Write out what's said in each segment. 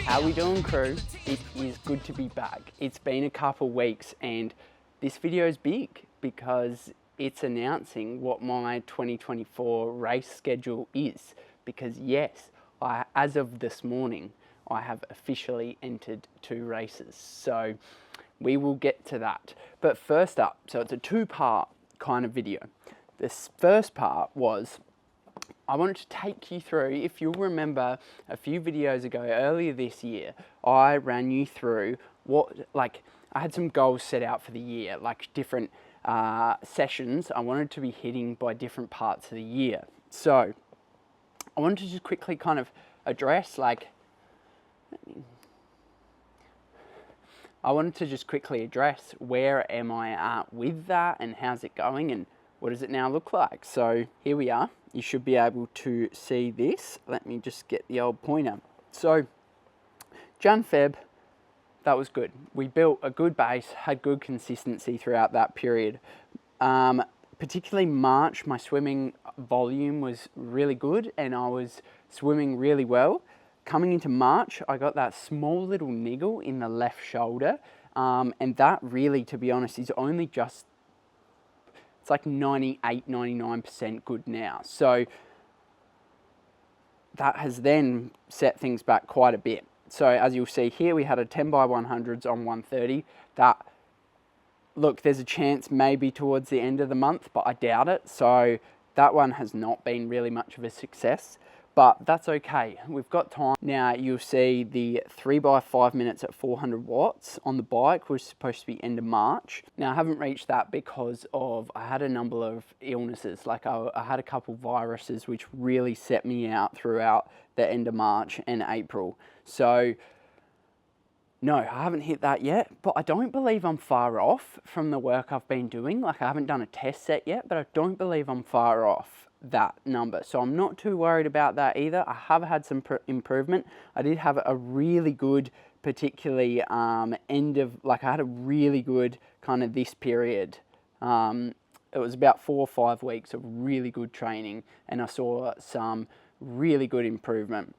How we doing, crew? It is good to be back. It's been a couple weeks and this video is big because it's announcing what my 2024 race schedule is. Because yes, as of this morning, I have officially entered 2 races. So we will get to that. But first up, so it's a 2-part kind of video. This first part was, I wanted to take you through, if you'll remember a few videos ago, earlier this year, I ran you through I had some goals set out for the year, like different sessions I wanted to be hitting by different parts of the year. So I wanted to just quickly kind of address, where am I at with that and how's it going and what does it now look like. So here we are. You should be able to see this. Let me just get the old pointer. So Jan, Feb, that was good. We built a good base, had good consistency throughout that period. Particularly March, my swimming volume was really good and I was swimming really well. Coming into March, I got that small little niggle in the left shoulder. And that really, to be honest, is only just, it's like 98, 99% good now. So that has then set things back quite a bit. So as you'll see here, we had a 10 by 100s on 130. That, look, there's a chance maybe towards the end of the month, but I doubt it. So that one has not been really much of a success, but that's okay. We've got time. Now you'll see the 3 by 5 minutes at 400 watts on the bike was supposed to be end of March. Now I haven't reached that because I had a number of illnesses. Like I had a couple viruses which really set me out throughout the end of March and April. So no, I haven't hit that yet, but I don't believe I'm far off from the work I've been doing. Like I haven't done a test set yet, but I don't believe I'm far off that number. So I'm not too worried about that either. I have had some improvement. I did have a really good, particularly I had a really good kind of this period. It was about 4 or 5 weeks of really good training and I saw some really good improvement.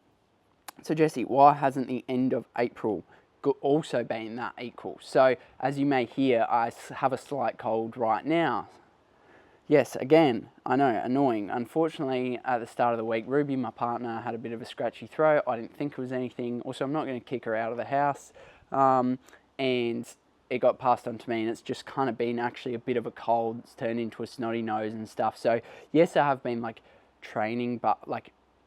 So Jesse, why hasn't the end of April also been that equal? So as you may hear, I have a slight cold right now. Yes, again, I know, annoying. Unfortunately, at the start of the week, Ruby, my partner, had a bit of a scratchy throat. I didn't think it was anything. Also, I'm not going to kick her out of the house. And it got passed on to me, and it's just kind of been actually a bit of a cold. It's turned into a snotty nose and stuff. So yes, I have been training, but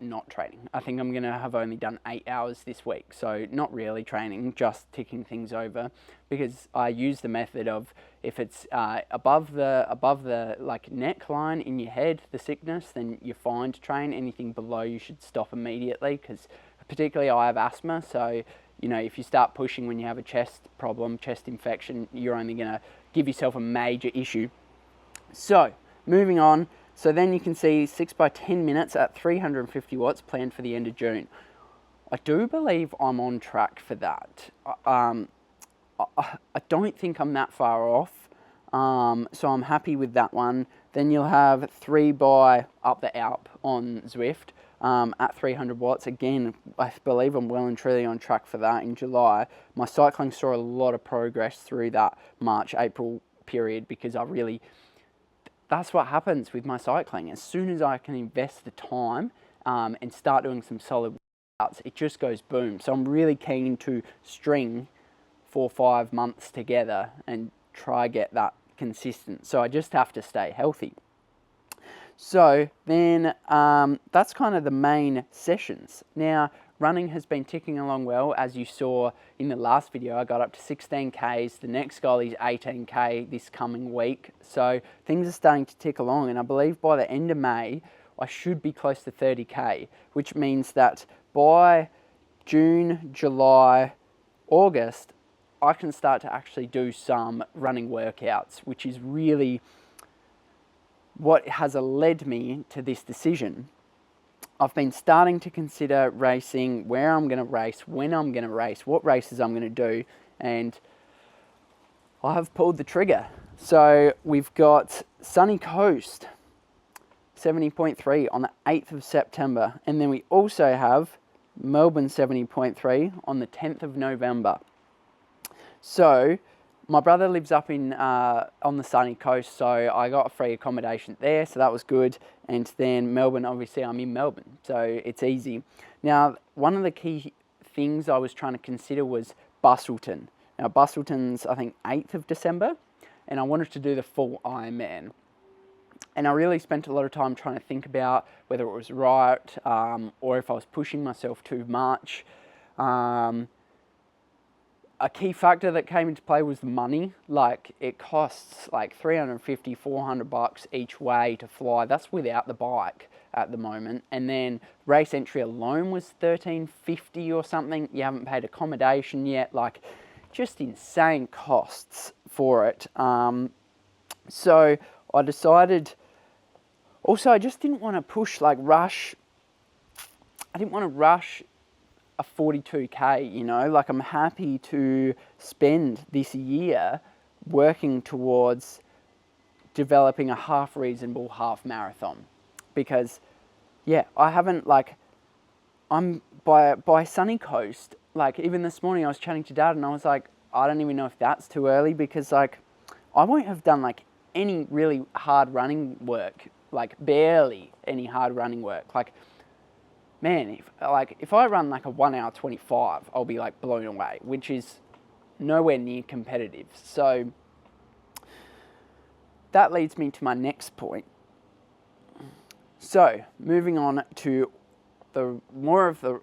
not training. I think I'm going to have only done 8 hours this week. So not really training, just ticking things over, because I use the method of if it's above the neckline in your head, the sickness, then you're fine to train. Anything below, you should stop immediately, because particularly I have asthma. So, you know, if you start pushing when you have a chest problem, chest infection, you're only going to give yourself a major issue. So moving on. So then you can see 6 by 10 minutes at 350 watts planned for the end of June. I do believe I'm on track for that. I don't think I'm that far off, so I'm happy with that one. Then you'll have 3 by up the Alp on Zwift at 300 watts. Again, I believe I'm well and truly on track for that in July. My cycling saw a lot of progress through that March-April period because that's what happens with my cycling. As soon as I can invest the time and start doing some solid workouts, it just goes boom. So I'm really keen to string 4 or 5 months together and try get that consistent. So I just have to stay healthy. So then that's kind of the main sessions. Now, running has been ticking along well. As you saw in the last video, I got up to 16 Ks. The next goal is 18K this coming week. So things are starting to tick along. And I believe by the end of May, I should be close to 30K, which means that by June, July, August, I can start to actually do some running workouts, which is really what has led me to this decision. I've been starting to consider racing, where I'm going to race, when I'm going to race, what races I'm going to do, and I have pulled the trigger. So we've got Sunny Coast, 70.3 on the 8th of September, and then we also have Melbourne 70.3 on the 10th of November. So my brother lives up in on the sunny coast, so I got a free accommodation there, so that was good. And then Melbourne, obviously I'm in Melbourne, so it's easy. Now, one of the key things I was trying to consider was Busselton. Now, Busselton's, I think, 8th of December, and I wanted to do the full Ironman. And I really spent a lot of time trying to think about whether it was right, or if I was pushing myself too much. A key factor that came into play was the money. Like, it costs like $350, $400 each way to fly. That's without the bike at the moment. And then race entry alone was $13.50 or something. You haven't paid accommodation yet. Like, just insane costs for it. So I decided, also I just didn't want to push, like rush. I didn't want to rush a 42K, you know, like I'm happy to spend this year working towards developing a half reasonable half marathon, because yeah, I haven't, like, I'm by Sunny Coast, like even this morning I was chatting to Dad and I was like, I don't even know if that's too early, because like I won't have done like any really hard running work, like barely any hard running work. Like, man, if I run like a 1 hour 25, I'll be like blown away, which is nowhere near competitive. So that leads me to my next point. So moving on to more of the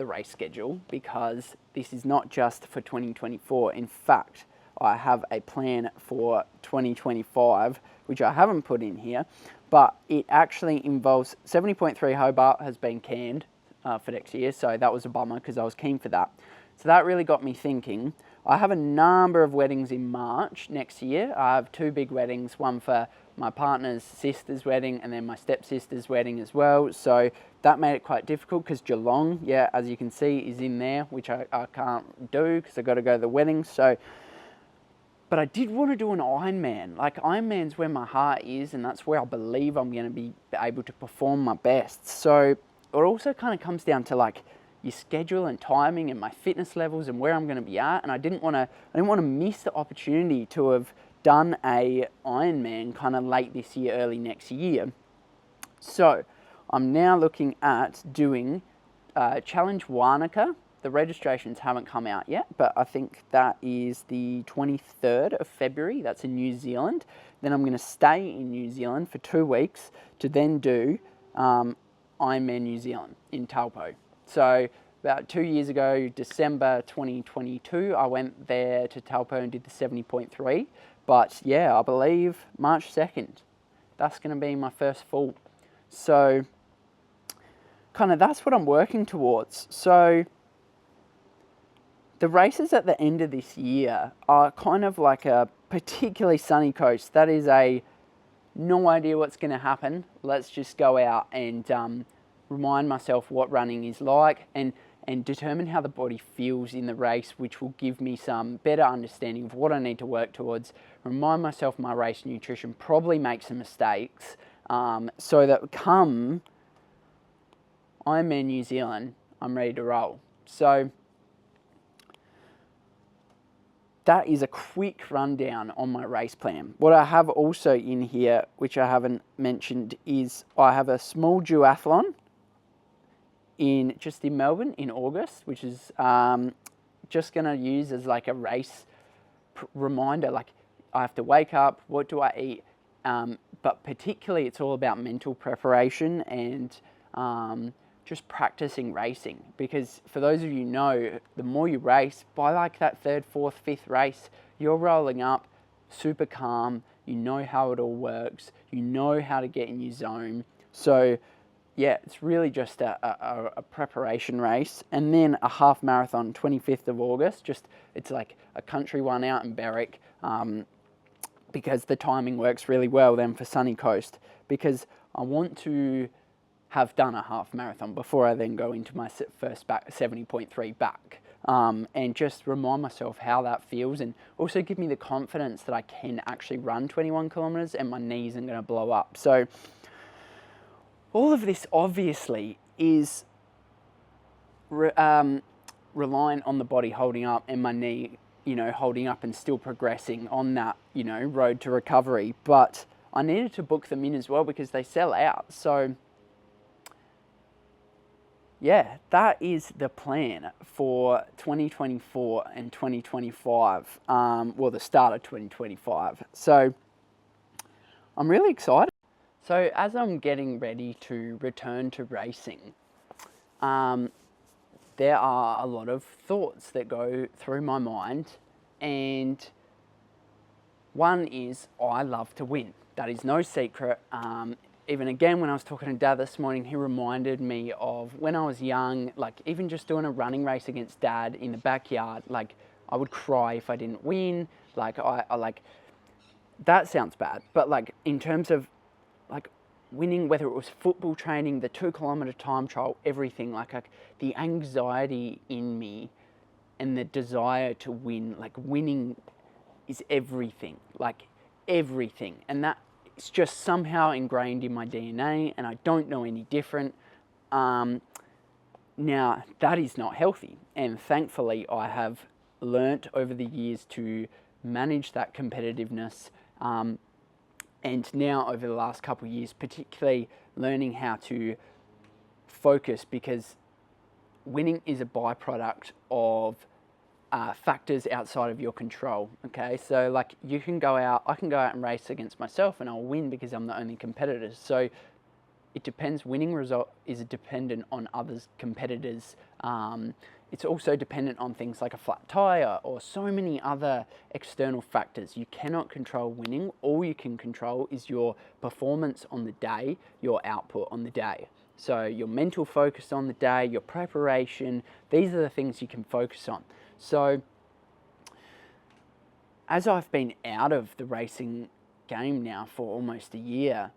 race schedule, because this is not just for 2024. In fact, I have a plan for 2025, which I haven't put in here, but it actually involves 70.3 Hobart has been canned for next year, so that was a bummer because I was keen for that. So that really got me thinking. I have a number of weddings in March next year. I have 2 big weddings, one for my partner's sister's wedding and then my stepsister's wedding as well. So that made it quite difficult because Geelong, yeah, as you can see, is in there, which I can't do because I've got to go to the wedding. So, but I did want to do an Ironman. Like, Ironman's where my heart is, and that's where I believe I'm going to be able to perform my best. So it also kind of comes down to like your schedule and timing and my fitness levels and where I'm going to be at. And I didn't want to miss the opportunity to have done a Ironman kind of late this year, early next year. So I'm now looking at doing Challenge Wanaka. The registrations haven't come out yet, but I think that is the 23rd of February. That's in New Zealand. Then I'm going to stay in New Zealand for 2 weeks to then do Ironman New Zealand in Taupo. So about 2 years ago, December 2022, I went there to Taupo and did the 70.3. But yeah, I believe March 2nd, that's going to be my first full. So kind of that's what I'm working towards. So the races at the end of this year are kind of like a particularly Sunny Coast. That is a no idea what's going to happen. Let's just go out and remind myself what running is like and determine how the body feels in the race, which will give me some better understanding of what I need to work towards, remind myself my race nutrition, probably make some mistakes, so that come Ironman New Zealand, I'm ready to roll. So that is a quick rundown on my race plan. What I have also in here, which I haven't mentioned, is I have a small duathlon in Melbourne in August, which is just going to use as like a race reminder. Like, I have to wake up, what do I eat? But particularly it's all about mental preparation and just practicing racing, because for those of you who know, the more you race, by like that 3rd, 4th, 5th race, you're rolling up super calm, you know how it all works, you know how to get in your zone. So yeah, it's really just a preparation race. And then a half marathon, 25th of August, it's like a country one out in Berwick, because the timing works really well then for Sunny Coast, because I want to have done a half marathon before I then go into my first 70.3 back, and just remind myself how that feels, and also give me the confidence that I can actually run 21 kilometers and my knees aren't going to blow up. So all of this obviously is reliant on the body holding up and my knee, holding up and still progressing on that, road to recovery. But I needed to book them in as well because they sell out. So yeah, that is the plan for 2024 and 2025. Well, the start of 2025. So I'm really excited. So as I'm getting ready to return to racing, there are a lot of thoughts that go through my mind, and one is I love to win. That is no secret. Even again, when I was talking to Dad this morning, he reminded me of when I was young, like even just doing a running race against Dad in the backyard, like I would cry if I didn't win. Like I like, that sounds bad, but like in terms of like winning, whether it was football training, the 2 kilometer time trial, everything, like the anxiety in me and the desire to win, like winning is everything, like everything. And that it's just somehow ingrained in my DNA, and I don't know any different. Now, that is not healthy, and thankfully I have learnt over the years to manage that competitiveness, and now over the last couple of years, particularly learning how to focus, because winning is a byproduct of factors outside of your control. Okay, so like I can go out and race against myself and I'll win because I'm the only competitor. So it depends. Winning result is dependent on others competitors. It's also dependent on things like a flat tire or so many other external factors. You cannot control winning. All you can control is your performance on the day, your output on the day. So your mental focus on the day, your preparation, these are the things you can focus on. So as I've been out of the racing game now for almost a year,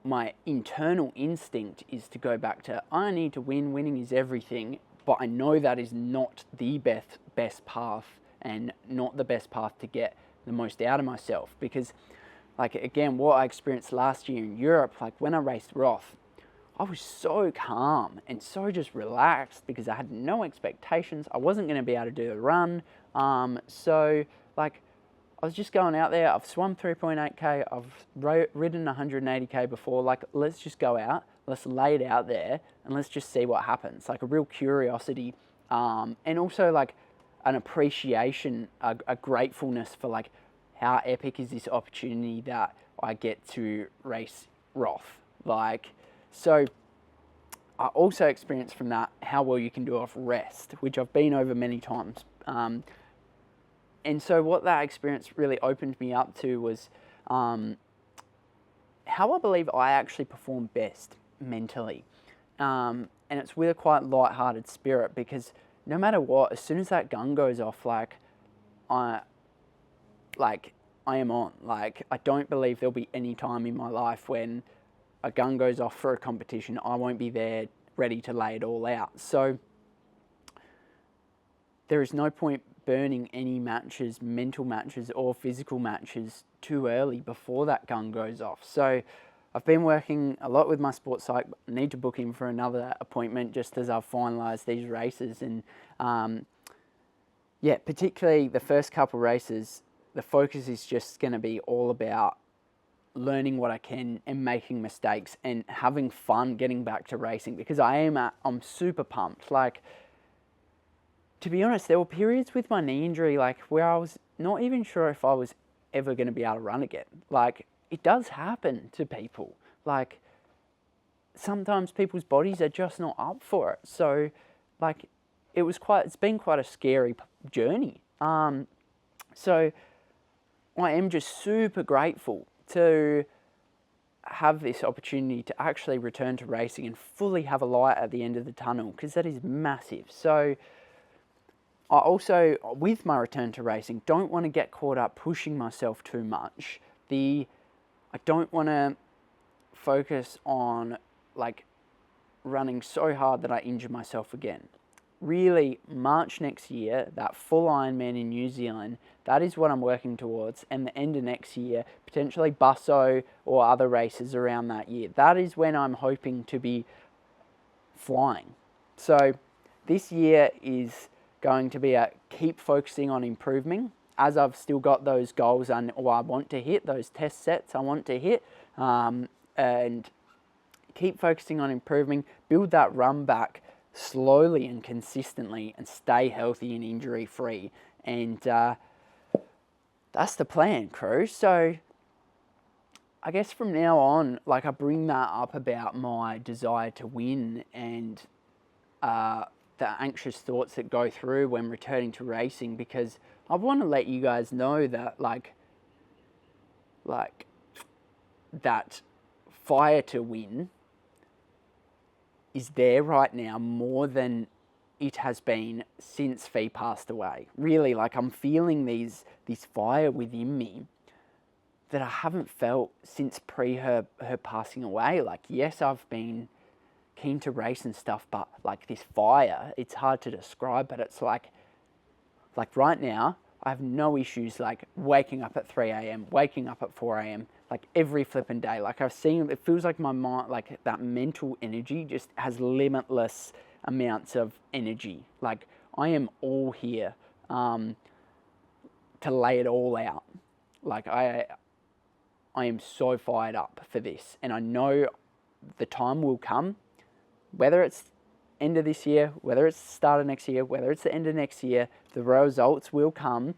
my internal instinct is to go back to, I need to win, winning is everything, but I know that is not the best path and not the best path to get the most out of myself. Because like again, what I experienced last year in Europe, like when I raced Roth, I was so calm and so just relaxed because I had no expectations. I wasn't going to be able to do the run. So like I was just going out there. I've swum 3.8K. I've ridden 180K before. Like, let's just go out. Let's lay it out there and let's just see what happens. Like a real curiosity, and also like an appreciation, a gratefulness for like how epic is this opportunity that I get to race Roth. Like, so I also experienced from that how well you can do off rest, which I've been over many times. And so what that experience really opened me up to was how I believe I actually perform best mentally. And it's with a quite light-hearted spirit, because no matter what, as soon as that gun goes off, like I am on. Like, I don't believe there'll be any time in my life when a gun goes off for a competition, I won't be there ready to lay it all out. So there is no point burning any matches, mental matches or physical matches, too early before that gun goes off. So I've been working a lot with my sports psych. I need to book in for another appointment just as I've finalised these races. And yeah, particularly the first couple races, the focus is just going to be all about learning what I can and making mistakes and having fun getting back to racing, because I'm super pumped. Like, to be honest, there were periods with my knee injury, like where I was not even sure if I was ever going to be able to run again. Like, it does happen to people. Like, sometimes people's bodies are just not up for it. So, like, it's been quite a scary journey. So I am just super grateful to have this opportunity to actually return to racing and fully have a light at the end of the tunnel, because that is massive. So I also, with my return to racing, don't want to get caught up pushing myself too much. I don't want to focus on like running so hard that I injure myself again. Really, March next year, that full Ironman in New Zealand, that is what I'm working towards. And the end of next year, potentially Busso or other races around that year. That is when I'm hoping to be flying. So this year is going to be a keep focusing on improving, as I've still got those goals I want to hit, those test sets I want to hit, and keep focusing on improving, build that run back slowly and consistently, and stay healthy and injury free. And that's the plan, crew. So I guess from now on, like, I bring that up about my desire to win and the anxious thoughts that go through when returning to racing, because I want to let you guys know that like that fire to win is there right now more than it has been since Fee passed away. Really, like, I'm feeling this fire within me that I haven't felt since her passing away. Like, yes, I've been keen to race and stuff, but like this fire, it's hard to describe, but it's like right now, I have no issues like waking up at 3 a.m., waking up at 4 a.m., like every flipping day. Like, I've seen, it feels like my mind, like that mental energy just has limitless amounts of energy. Like, I am all here to lay it all out. Like, I am so fired up for this, and I know the time will come, whether it's end of this year, whether it's the start of next year, whether it's the end of next year, the results will come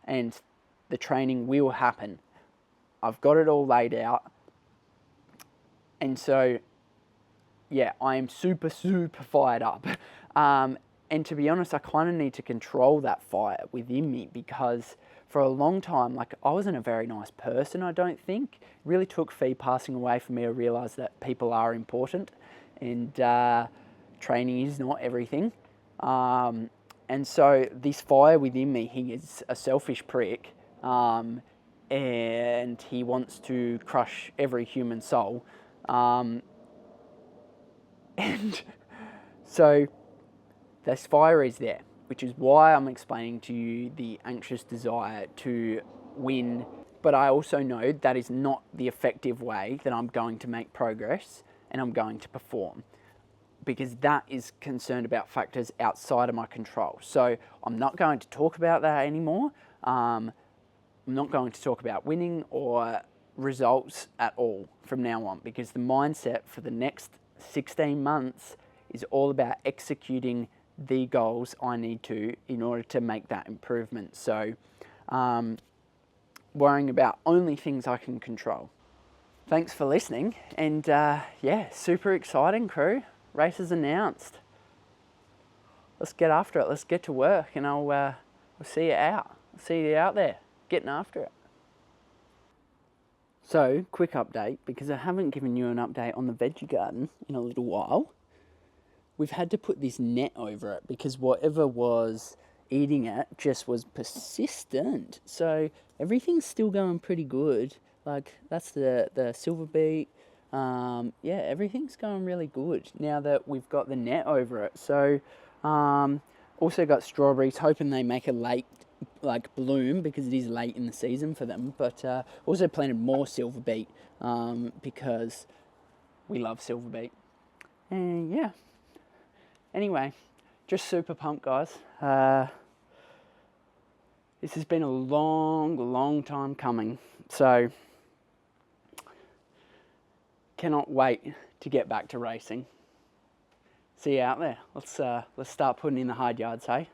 and the training will happen. I've got it all laid out. And so, yeah, I am super, super fired up. And to be honest, I kind of need to control that fire within me, because for a long time, like, I wasn't a very nice person, I don't think. It really took Fee passing away for me to realise that people are important, and training is not everything. And so this fire within me, he is a selfish prick, and he wants to crush every human soul. And so this fire is there, which is why I'm explaining to you the anxious desire to win. But I also know that is not the effective way that I'm going to make progress and I'm going to perform, because that is concerned about factors outside of my control. So I'm not going to talk about that anymore. I'm not going to talk about winning or results at all from now on, because the mindset for the next 16 months is all about executing the goals I need to in order to make that improvement. So worrying about only things I can control. Thanks for listening, and yeah, super exciting, crew. Race is announced. Let's get after it. Let's get to work, and I'll see you out. I'll see you out there getting after it. So, quick update, because I haven't given you an update on the veggie garden in a little while. We've had to put this net over it because whatever was eating it just was persistent. So everything's still going pretty good. Like, that's the silver beet. Yeah, everything's going really good now that we've got the net over it. So also got strawberries, hoping they make a late like bloom, because it is late in the season for them. But also planted more silver beet because we love silver beet. And yeah, anyway, just super pumped, guys. This has been a long time coming, so cannot wait to get back to racing. See you out there. Let's start putting in the hard yards, hey?